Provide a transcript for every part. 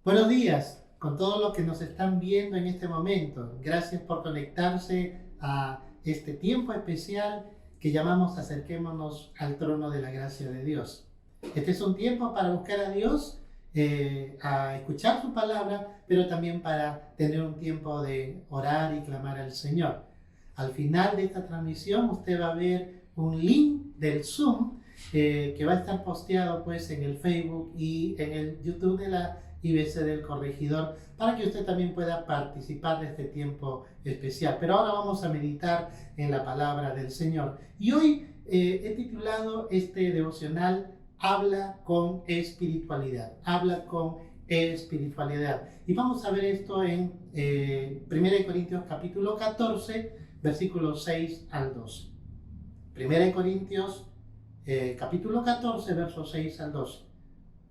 Buenos días con todos los que nos están viendo en este momento. Gracias por conectarse a este tiempo especial que llamamos Acerquémonos al trono de la gracia de Dios. Este es un tiempo para buscar a Dios, a escuchar su palabra, pero también para tener un tiempo de orar y clamar al Señor. Al final de esta transmisión usted va a ver un link del Zoom que va a estar posteado pues en el Facebook y en el YouTube de la IBC del Corregidor, para que usted también pueda participar de este tiempo especial. Pero ahora vamos a meditar en la palabra del Señor. Y hoy he titulado este devocional Habla con espiritualidad. Habla con espiritualidad. Y vamos a ver esto en 1 Corintios capítulo 14, versículos 6 al 12. 1 Corintios capítulo 14, versos 6 al 12.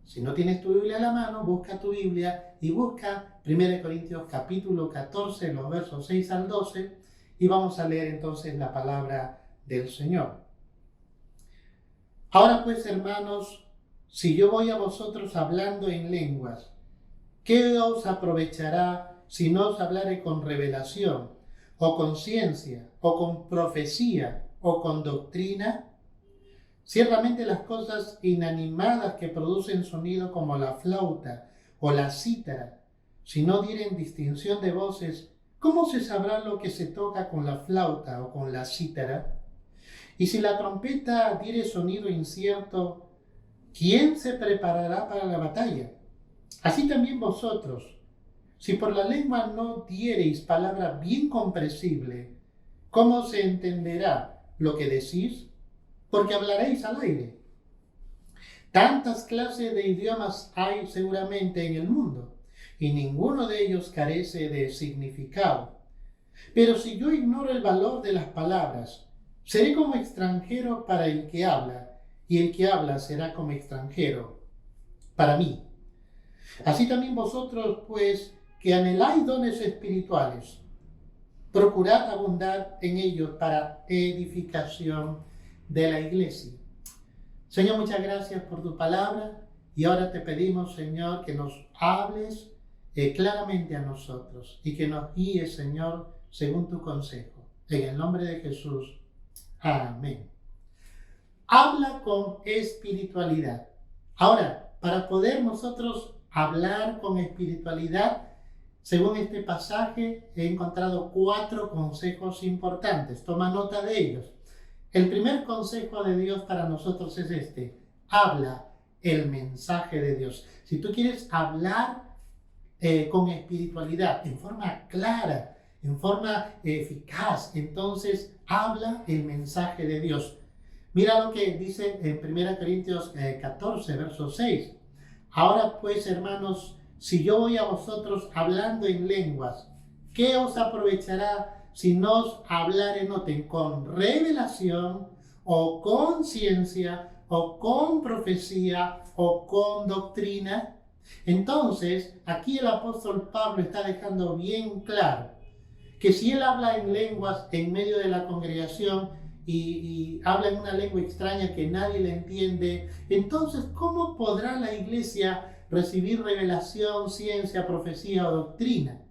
Si no tienes tu Biblia a la mano, busca tu Biblia y busca 1 Corintios capítulo 14, los versos 6 al 12, y vamos a leer entonces la palabra del Señor. Ahora pues, hermanos, si yo voy a vosotros hablando en lenguas, ¿qué os aprovechará si no os hablare con revelación, o con ciencia, o con profecía, o con doctrina? Ciertamente las cosas inanimadas que producen sonido como la flauta o la cítara, si no dieren distinción de voces, ¿cómo se sabrá lo que se toca con la flauta o con la cítara? Y si la trompeta diere sonido incierto, ¿quién se preparará para la batalla? Así también vosotros, si por la lengua no diereis palabra bien comprensible, ¿cómo se entenderá lo que decís? Porque hablaréis al aire. Tantas clases de idiomas hay seguramente en el mundo, y ninguno de ellos carece de significado. Pero si yo ignoro el valor de las palabras, seré como extranjero para el que habla, y el que habla será como extranjero para mí. Así también vosotros, pues, que anheláis dones espirituales, procurad abundar en ellos para edificación de la iglesia. Señor, muchas gracias por tu palabra, y ahora te pedimos, Señor, que nos hables claramente a nosotros y que nos guíes, Señor, según tu consejo. En el nombre de Jesús. Amén. Habla con espiritualidad. Ahora, para poder nosotros hablar con espiritualidad, según este pasaje, he encontrado 4 consejos importantes. Toma nota de ellos. El primer consejo de Dios para nosotros es este: habla el mensaje de Dios. Si tú quieres hablar con espiritualidad, en forma clara, en forma eficaz, entonces habla el mensaje de Dios. Mira lo que dice en 1 Corintios 14, verso 6. Ahora pues, hermanos, si yo voy a vosotros hablando en lenguas, ¿qué os aprovechará si no os hablare, noten, con revelación, o con ciencia, o con profecía, o con doctrina? Entonces, aquí el apóstol Pablo está dejando bien claro que si él habla en lenguas en medio de la congregación y habla en una lengua extraña que nadie le entiende, entonces, ¿cómo podrá la iglesia recibir revelación, ciencia, profecía o doctrina?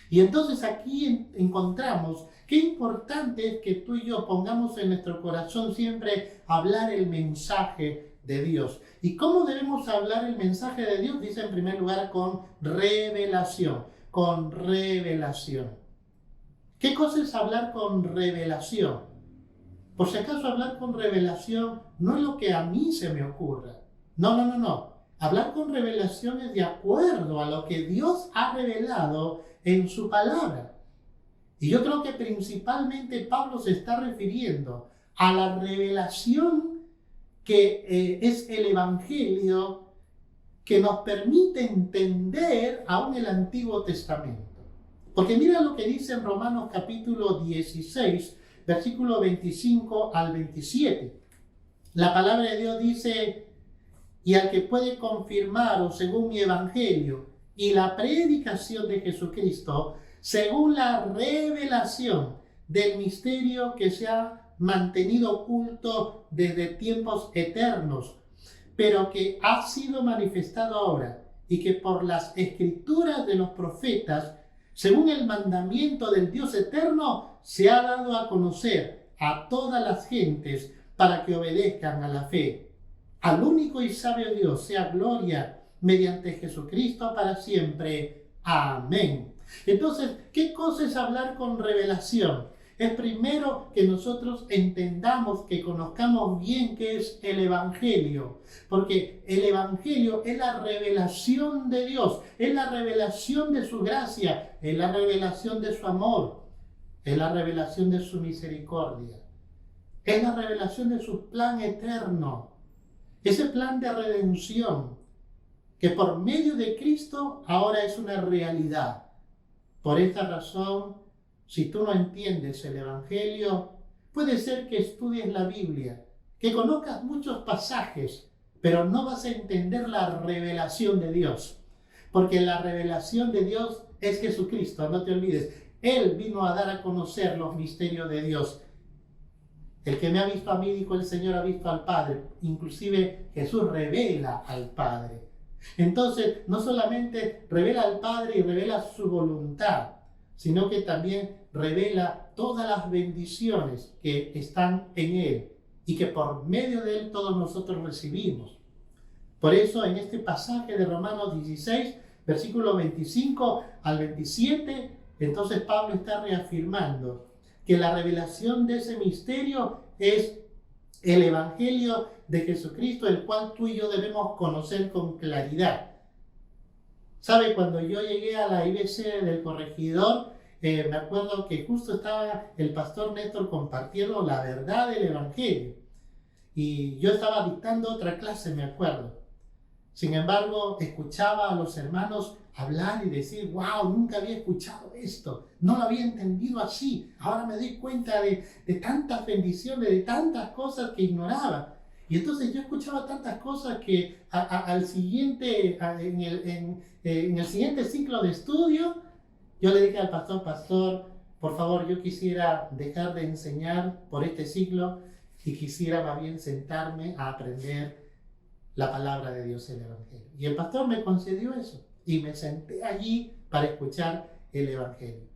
Y entonces aquí encontramos qué importante es que tú y yo pongamos en nuestro corazón siempre hablar el mensaje de Dios. ¿Y cómo debemos hablar el mensaje de Dios? Dice en primer lugar con revelación, con revelación. ¿Qué cosa es hablar con revelación? Por si acaso, hablar con revelación no es lo que a mí se me ocurra. No. Hablar con revelación es de acuerdo a lo que Dios ha revelado en su palabra. Y yo creo que principalmente Pablo se está refiriendo a la revelación que es el Evangelio, que nos permite entender aún el Antiguo Testamento. Porque mira lo que dice en Romanos capítulo 16, versículo 25 al 27. La palabra de Dios dice: y al que puede confirmaros según mi evangelio y la predicación de Jesucristo, según la revelación del misterio que se ha mantenido desde tiempos eternos, pero que ha sido manifestado ahora y que por las escrituras de los profetas, según el mandamiento del Dios eterno, se ha dado a conocer a todas las gentes para que obedezcan a la fe. Al único y sabio Dios sea gloria mediante Jesucristo para siempre. Amén. Entonces, ¿qué cosa es hablar con revelación? Es primero que nosotros entendamos, que conozcamos bien qué es el Evangelio, porque el Evangelio es la revelación de Dios, es la revelación de su gracia, es la revelación de su amor, es la revelación de su misericordia, es la revelación de su plan eterno, ese plan de redención que por medio de Cristo ahora es una realidad. Por esta razón, si tú no entiendes el Evangelio, puede ser que estudies la Biblia, que conozcas muchos pasajes, pero no vas a entender la revelación de Dios. Porque la revelación de Dios es Jesucristo, no te olvides. Él vino a dar a conocer los misterios de Dios. El que me ha visto a mí, dijo el Señor, ha visto al Padre. Inclusive Jesús revela al Padre. Entonces, no solamente revela al Padre y revela su voluntad, sino que también revela todas las bendiciones que están en Él y que por medio de Él todos nosotros recibimos. Por eso en este pasaje de Romanos 16, versículo 25 al 27, entonces Pablo está reafirmando que la revelación de ese misterio es el Evangelio de Jesucristo, el cual tú y yo debemos conocer con claridad. ¿Sabe? Cuando yo llegué a la IBC del Corregidor, me acuerdo que justo estaba el pastor Néstor compartiendo la verdad del Evangelio. Y yo estaba dictando otra clase, me acuerdo. Sin embargo, escuchaba a los hermanos hablar y decir, wow, nunca había escuchado esto, no lo había entendido así. Ahora me doy cuenta de tantas bendiciones, de tantas cosas que ignoraba. Y entonces yo escuchaba tantas cosas que en el siguiente ciclo de estudio, yo le dije al pastor, por favor, yo quisiera dejar de enseñar por este ciclo y quisiera más bien sentarme a aprender la palabra de Dios, el Evangelio. Y el pastor me concedió eso y me senté allí para escuchar el Evangelio.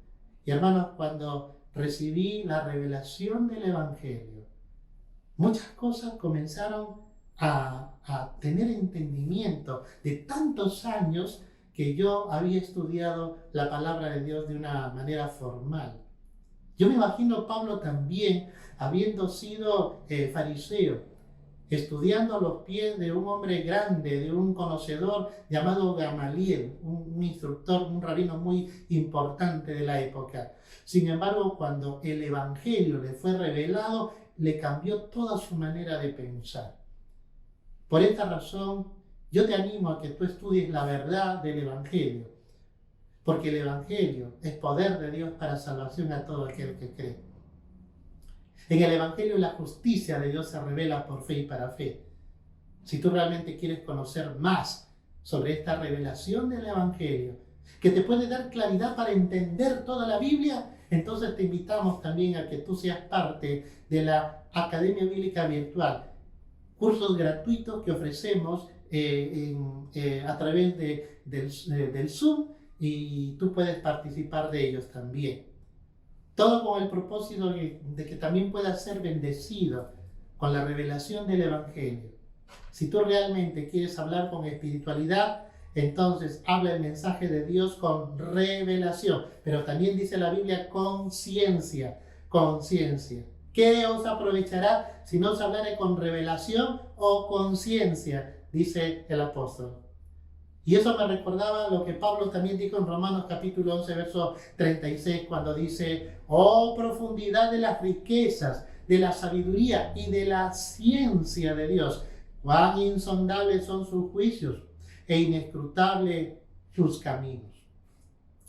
Y hermanos, cuando recibí la revelación del Evangelio, muchas cosas comenzaron a tener entendimiento de tantos años que yo había estudiado la palabra de Dios de una manera formal. Yo me imagino Pablo también habiendo sido fariseo, estudiando a los pies de un hombre grande, de un conocedor llamado Gamaliel, un instructor, un rabino muy importante de la época. Sin embargo, cuando el Evangelio le fue revelado, le cambió toda su manera de pensar. Por esta razón, yo te animo a que tú estudies la verdad del Evangelio, porque el Evangelio es poder de Dios para salvación a todo aquel que cree. En el Evangelio la justicia de Dios se revela por fe y para fe. Si tú realmente quieres conocer más sobre esta revelación del Evangelio, que te puede dar claridad para entender toda la Biblia, entonces te invitamos también a que tú seas parte de la Academia Bíblica Virtual, cursos gratuitos que ofrecemos a través del Zoom, y tú puedes participar de ellos también. Todo con el propósito de que también puedas ser bendecido con la revelación del Evangelio. Si tú realmente quieres hablar con espiritualidad, entonces habla el mensaje de Dios con revelación. Pero también dice la Biblia conciencia. ¿Qué os aprovechará si no os hablaré con revelación o conciencia? Dice el apóstol. Y eso me recordaba lo que Pablo también dijo en Romanos capítulo 11, verso 36, cuando dice, oh profundidad de las riquezas, de la sabiduría y de la ciencia de Dios. Cuán insondables son sus juicios e inescrutables sus caminos.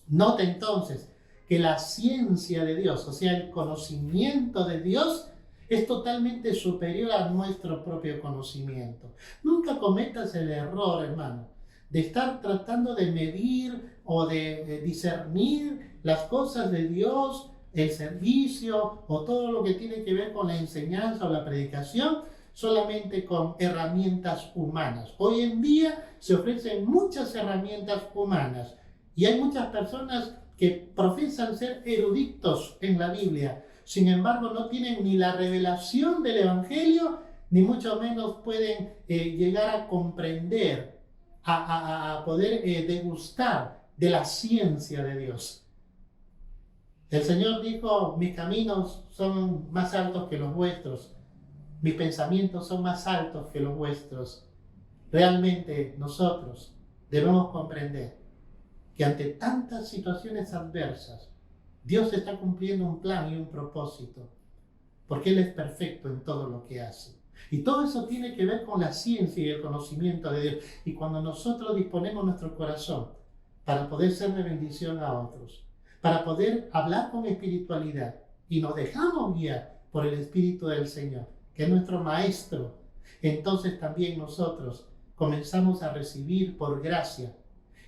Nota entonces que la ciencia de Dios, o sea, el conocimiento de Dios, es totalmente superior a nuestro propio conocimiento. Nunca cometas el error, hermano, de estar tratando de medir o de discernir las cosas de Dios, el servicio o todo lo que tiene que ver con la enseñanza o la predicación solamente con herramientas humanas. Hoy en día se ofrecen muchas herramientas humanas y hay muchas personas que profesan ser eruditos en la Biblia. Sin embargo, no tienen ni la revelación del Evangelio, ni mucho menos pueden llegar a comprender, a poder degustar de la ciencia de Dios. El Señor dijo: mis caminos son más altos que los vuestros, mis pensamientos son más altos que los vuestros. Realmente nosotros debemos comprender que ante tantas situaciones adversas, Dios está cumpliendo un plan y un propósito, porque Él es perfecto en todo lo que hace. Y todo eso tiene que ver con la ciencia y el conocimiento de Dios. Y cuando nosotros disponemos nuestro corazón para poder ser de bendición a otros, para poder hablar con espiritualidad y nos dejamos guiar por el Espíritu del Señor, que es nuestro Maestro, entonces también nosotros comenzamos a recibir por gracia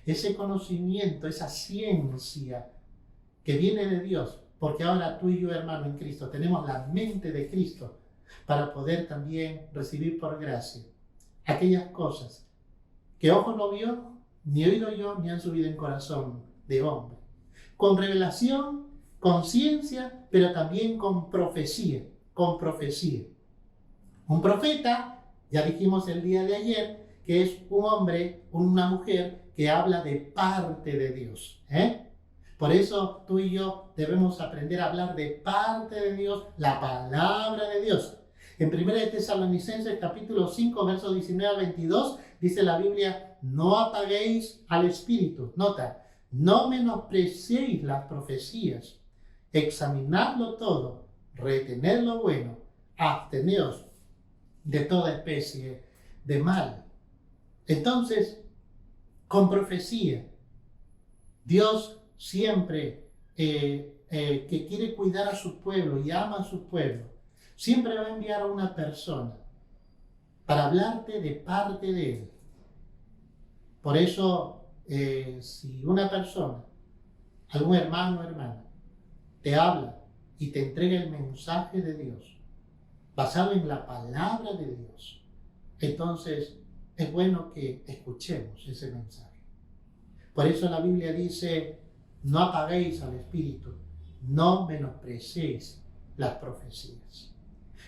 ese conocimiento, esa ciencia que viene de Dios, porque ahora tú y yo, hermano, en Cristo, tenemos la mente de Cristo para poder también recibir por gracia aquellas cosas que ojo no vio, ni oído yo, ni han subido en corazón de hombre. Con revelación, con ciencia, pero también con profecía, con profecía. Un profeta, ya dijimos el día de ayer, que es un hombre, una mujer que habla de parte de Dios. Por eso tú y yo debemos aprender a hablar de parte de Dios, la palabra de Dios. En 1 Tesalonicenses capítulo 5, versos 19 al 22, dice la Biblia: no apaguéis al Espíritu. Nota, no menospreciéis las profecías, examinadlo todo, retened lo bueno, absteneos de toda especie de mal. Entonces, con profecía, Dios siempre que quiere cuidar a su pueblo y ama a su pueblo, siempre va a enviar a una persona para hablarte de parte de Él. Por eso, si una persona, algún hermano o hermana, te habla y te entrega el mensaje de Dios, basado en la palabra de Dios, entonces es bueno que escuchemos ese mensaje. Por eso la Biblia dice: no apaguéis al Espíritu, no menospreciéis las profecías.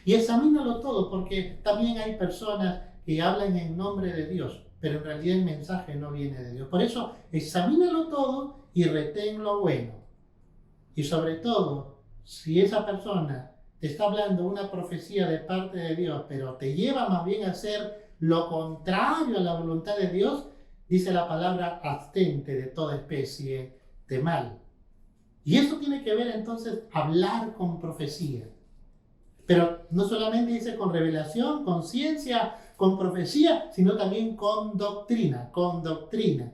Y examínalo todo, porque también hay personas que hablan en nombre de Dios, pero en realidad el mensaje no viene de Dios. Por eso, examínalo todo y retén lo bueno. Y sobre todo, si esa persona te está hablando una profecía de parte de Dios, pero te lleva más bien a hacer lo contrario a la voluntad de Dios, dice la palabra: abstente de toda especie de mal. Y eso tiene que ver entonces hablar con profecía. Pero no solamente dice con revelación, con ciencia, con profecía, sino también con doctrina, con doctrina.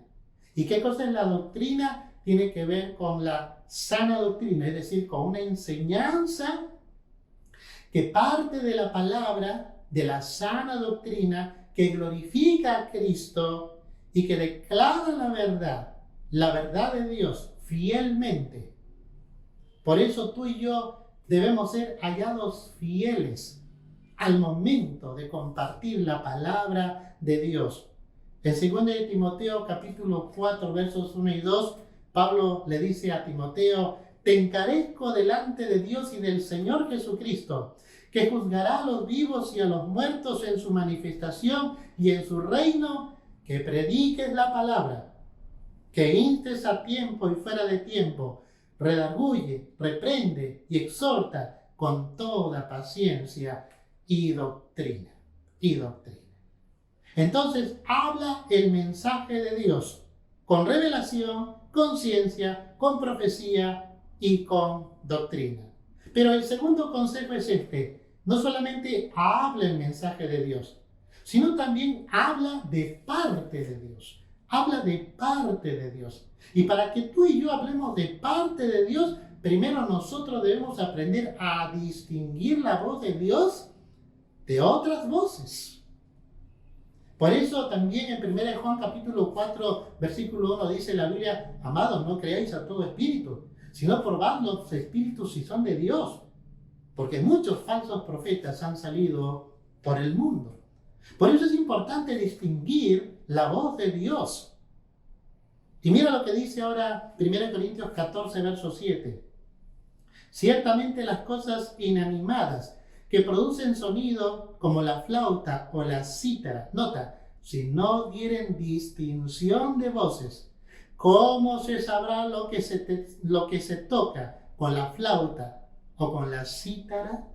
¿Y qué cosa es la doctrina? Tiene que ver con la sana doctrina, es decir, con una enseñanza que parte de la palabra, de la sana doctrina, que glorifica a Cristo y que declara la verdad de Dios fielmente. Por eso tú y yo debemos ser hallados fieles al momento de compartir la palabra de Dios. En 2 de Timoteo capítulo 4 versos 1 y 2, Pablo le dice a Timoteo: te encarezco delante de Dios y del Señor Jesucristo, que juzgará a los vivos y a los muertos en su manifestación y en su reino, que prediques la palabra, que instes a tiempo y fuera de tiempo, redarguye, reprende y exhorta con toda paciencia y doctrina. Entonces, habla el mensaje de Dios con revelación, con ciencia, con profecía y con doctrina. Pero el segundo consejo es este: no solamente habla el mensaje de Dios, sino también habla de parte de Dios. Habla de parte de Dios. Y para que tú y yo hablemos de parte de Dios, primero nosotros debemos aprender a distinguir la voz de Dios de otras voces. Por eso también en 1 Juan capítulo 4, versículo 1 dice la Biblia: amados, no creáis a todo espíritu, sino probad los espíritus si son de Dios. Porque muchos falsos profetas han salido por el mundo. Por eso es importante distinguir la voz de Dios. Y mira lo que dice ahora 1 Corintios 14, verso 7. Ciertamente las cosas inanimadas que producen sonido como la flauta o la cítara, nota, si no dieren distinción de voces, ¿cómo se sabrá lo que se toca con la flauta o con la cítara?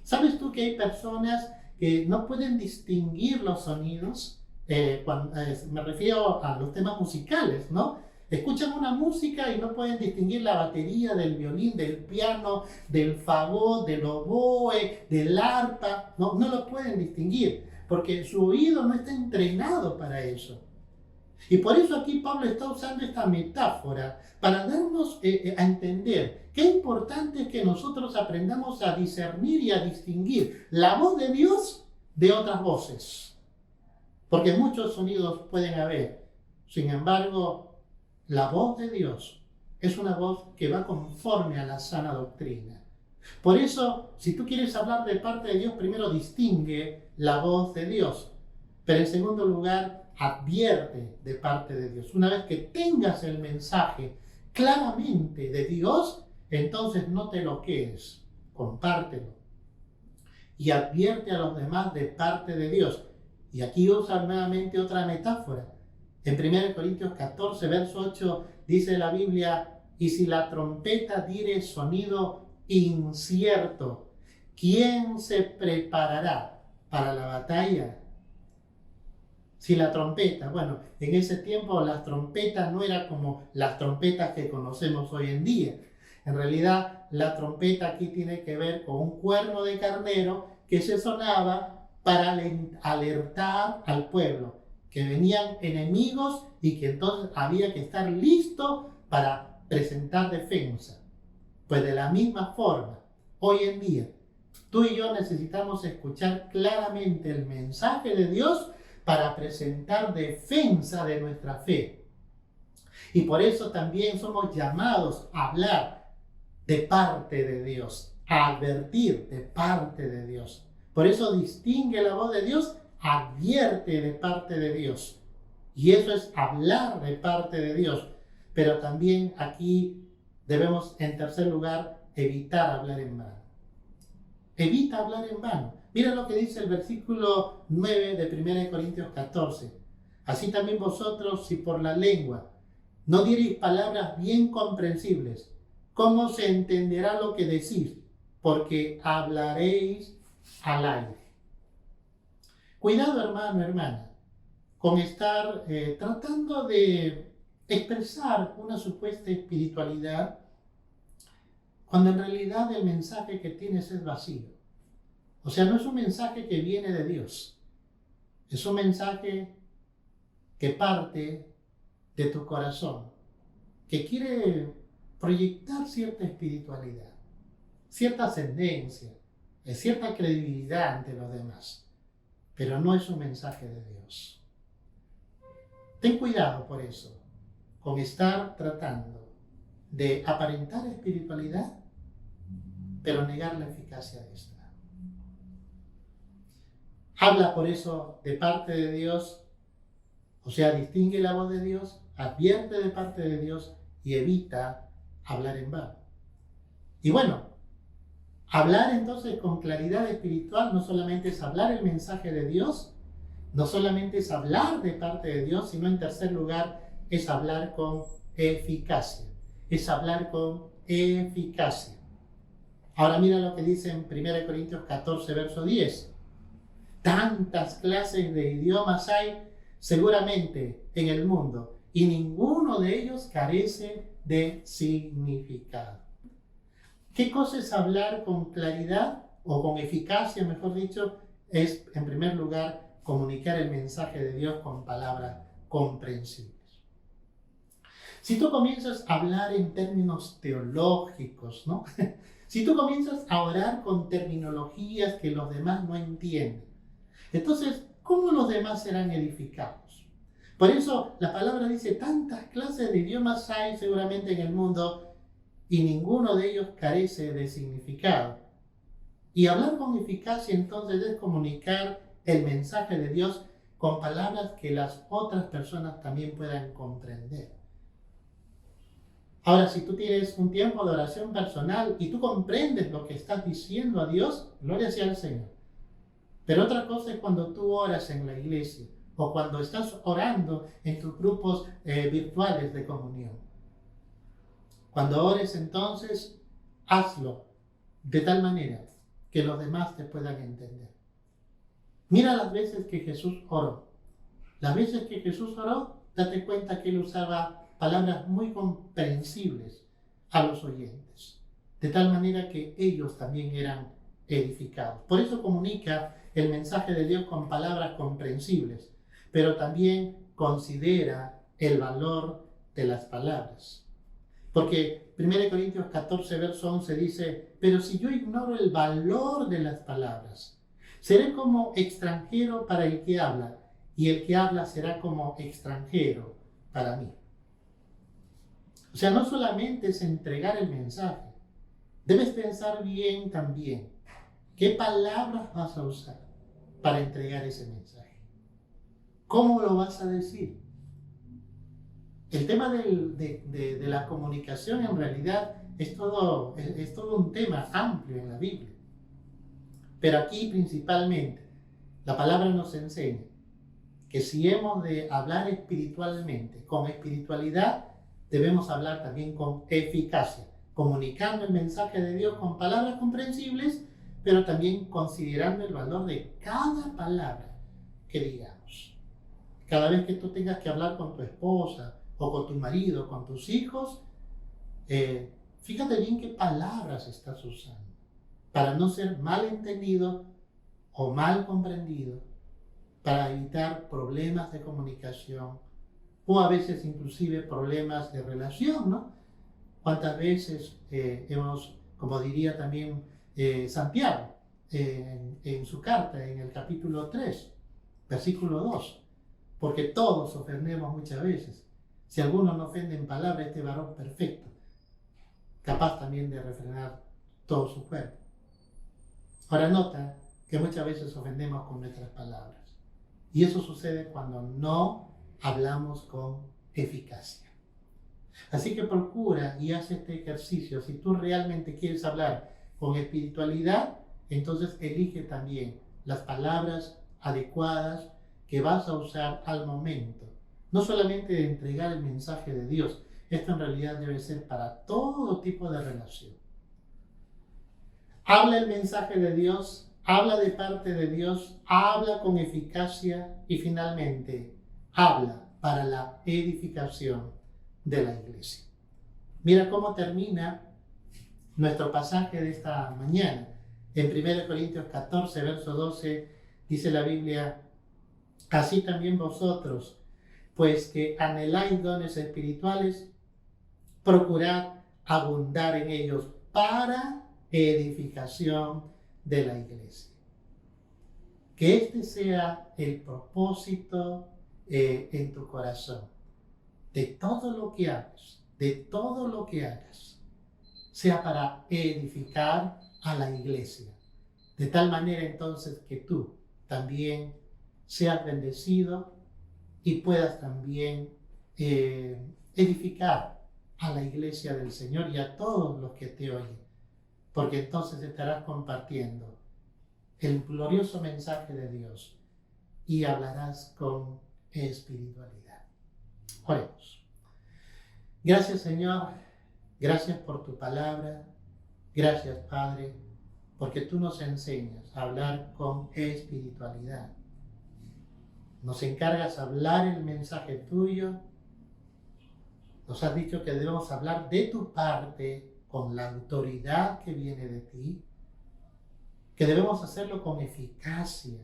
¿Sabes tú que hay personas que no pueden distinguir los sonidos? Me refiero a los temas musicales, ¿no? Escuchan una música y no pueden distinguir la batería del violín, del piano, del fagot, del oboe, del arpa. No lo pueden distinguir porque su oído no está entrenado para eso. Y por eso aquí Pablo está usando esta metáfora para darnos a entender qué importante es que nosotros aprendamos a discernir y a distinguir la voz de Dios de otras voces. Porque muchos sonidos pueden haber. Sin embargo, la voz de Dios es una voz que va conforme a la sana doctrina. Por eso, si tú quieres hablar de parte de Dios, primero distingue la voz de Dios. Pero en segundo lugar, advierte de parte de Dios. Una vez que tengas el mensaje claramente de Dios, entonces no te lo quedes, compártelo. Y advierte a los demás de parte de Dios. Y aquí usa nuevamente otra metáfora. En 1 Corintios 14, verso 8, dice la Biblia, y si la trompeta diere sonido incierto, ¿quién se preparará para la batalla? Si la trompeta, bueno, en ese tiempo las trompetas no eran como las trompetas que conocemos hoy en día. En realidad, la trompeta aquí tiene que ver con un cuerno de carnero que se sonaba para alertar al pueblo que venían enemigos y que entonces había que estar listo para presentar defensa. Pues de la misma forma, hoy en día, tú y yo necesitamos escuchar claramente el mensaje de Dios para presentar defensa de nuestra fe. Y por eso también somos llamados a hablar de parte de Dios, a advertir de parte de Dios. Por eso distingue la voz de Dios, advierte de parte de Dios. Y eso es hablar de parte de Dios. Pero también aquí debemos, en tercer lugar, evitar hablar en vano. Evita hablar en vano. Mira lo que dice el versículo 9 de 1 Corintios 14. Así también vosotros, si por la lengua no diereis palabras bien comprensibles, ¿cómo se entenderá lo que decís? Porque hablaréis al aire. Cuidado, hermano, hermana, con estar tratando de expresar una supuesta espiritualidad cuando en realidad el mensaje que tienes es vacío. O sea, no es un mensaje que viene de Dios. Es un mensaje que parte de tu corazón, que quiere proyectar cierta espiritualidad, cierta ascendencia, cierta credibilidad ante los demás. Pero no es un mensaje de Dios. Ten cuidado por eso, con estar tratando de aparentar espiritualidad, pero negar la eficacia de esta. Habla por eso de parte de Dios, o sea, distingue la voz de Dios, advierte de parte de Dios y evita hablar en vano. Y bueno, hablar entonces con claridad espiritual no solamente es hablar el mensaje de Dios, no solamente es hablar de parte de Dios, sino en tercer lugar es hablar con eficacia. Es hablar con eficacia. Ahora mira lo que dice en 1 Corintios 14, verso 10. Tantas clases de idiomas hay seguramente en el mundo y ninguno de ellos carece de significado. ¿Qué cosa es hablar con claridad o con eficacia, mejor dicho? Es, en primer lugar, comunicar el mensaje de Dios con palabras comprensibles. Si tú comienzas a hablar en términos teológicos, ¿no? Si tú comienzas a orar con terminologías que los demás no entienden, entonces, ¿cómo los demás serán edificados? Por eso la palabra dice, tantas clases de idiomas hay seguramente en el mundo y ninguno de ellos carece de significado. Y hablar con eficacia entonces es comunicar el mensaje de Dios con palabras que las otras personas también puedan comprender. Ahora, si tú tienes un tiempo de oración personal y tú comprendes lo que estás diciendo a Dios, gloria sea al Señor. Pero otra cosa es cuando tú oras en la iglesia o cuando estás orando en tus grupos virtuales de comunión. Cuando ores entonces, hazlo de tal manera que los demás te puedan entender. Mira las veces que Jesús oró. Las veces que Jesús oró, date cuenta que él usaba palabras muy comprensibles a los oyentes, de tal manera que ellos también eran edificados. Por eso comunica el mensaje de Dios con palabras comprensibles, pero también considera el valor de las palabras. Porque 1 Corintios 14, verso 11 dice, pero si yo ignoro el valor de las palabras, seré como extranjero para el que habla, y el que habla será como extranjero para mí. O sea, no solamente es entregar el mensaje, debes pensar bien también qué palabras vas a usar para entregar ese mensaje. ¿Cómo lo vas a decir? El tema de la comunicación en realidad es todo un tema amplio en la Biblia. Pero aquí principalmente la palabra nos enseña que si hemos de hablar espiritualmente, con espiritualidad, debemos hablar también con eficacia, comunicando el mensaje de Dios con palabras comprensibles, pero también considerando el valor de cada palabra que digamos. Cada vez que tú tengas que hablar con tu esposa, o con tu marido, con tus hijos, fíjate bien qué palabras estás usando, para no ser mal entendido o mal comprendido, para evitar problemas de comunicación o a veces inclusive problemas de relación, ¿no? ¿Cuántas veces hemos, como diría también Santiago en su carta, en el capítulo 3, versículo 2, porque todos ofendemos muchas veces. Si alguno no ofende en palabra, este varón perfecto, capaz también de refrenar todo su cuerpo. Ahora nota que muchas veces ofendemos con nuestras palabras. Y eso sucede cuando no hablamos con eficacia. Así que procura y haz este ejercicio. Si tú realmente quieres hablar con espiritualidad, entonces elige también las palabras adecuadas que vas a usar al momento. No solamente de entregar el mensaje de Dios, esto en realidad debe ser para todo tipo de relación. Habla el mensaje de Dios, habla de parte de Dios, habla con eficacia y finalmente habla para la edificación de la iglesia. Mira cómo termina nuestro pasaje de esta mañana. En 1 Corintios 14, verso 12, dice la Biblia, así también vosotros, pues que anheláis dones espirituales, procurad abundar en ellos para edificación de la iglesia. Que este sea el propósito en tu corazón, de todo lo que hagas, sea para edificar a la iglesia, de tal manera entonces que tú también seas bendecido y puedas también edificar a la iglesia del Señor y a todos los que te oyen, porque entonces estarás compartiendo el glorioso mensaje de Dios y hablarás con espiritualidad. Oremos. Gracias, Señor, gracias por tu palabra, gracias, Padre, porque tú nos enseñas a hablar con espiritualidad. Nos encargas hablar el mensaje tuyo. Nos has dicho que debemos hablar de tu parte con la autoridad que viene de ti, que debemos hacerlo con eficacia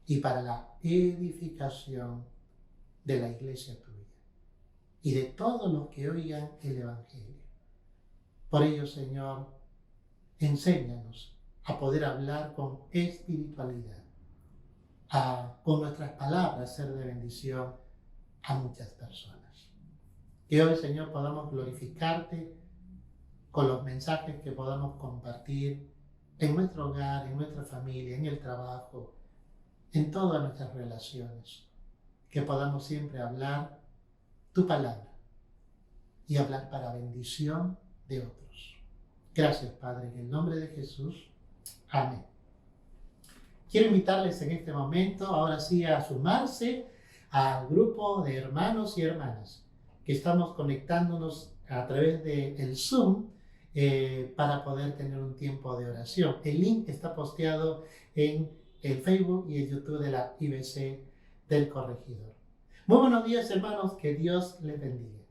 y para la edificación de la iglesia tuya y de todos los que oigan el Evangelio. Por ello, Señor, enséñanos a poder hablar con espiritualidad, con nuestras palabras ser de bendición a muchas personas. Que hoy, Señor, podamos glorificarte con los mensajes que podamos compartir en nuestro hogar, en nuestra familia, en el trabajo, en todas nuestras relaciones. Que podamos siempre hablar tu palabra y hablar para bendición de otros. Gracias, Padre, en el nombre de Jesús. Amén. Quiero invitarles en este momento, ahora sí, a sumarse al grupo de hermanos y hermanas que estamos conectándonos a través del Zoom para poder tener un tiempo de oración. El link está posteado en el Facebook y el YouTube de la IBC del Corregidor. Muy buenos días, hermanos, que Dios les bendiga.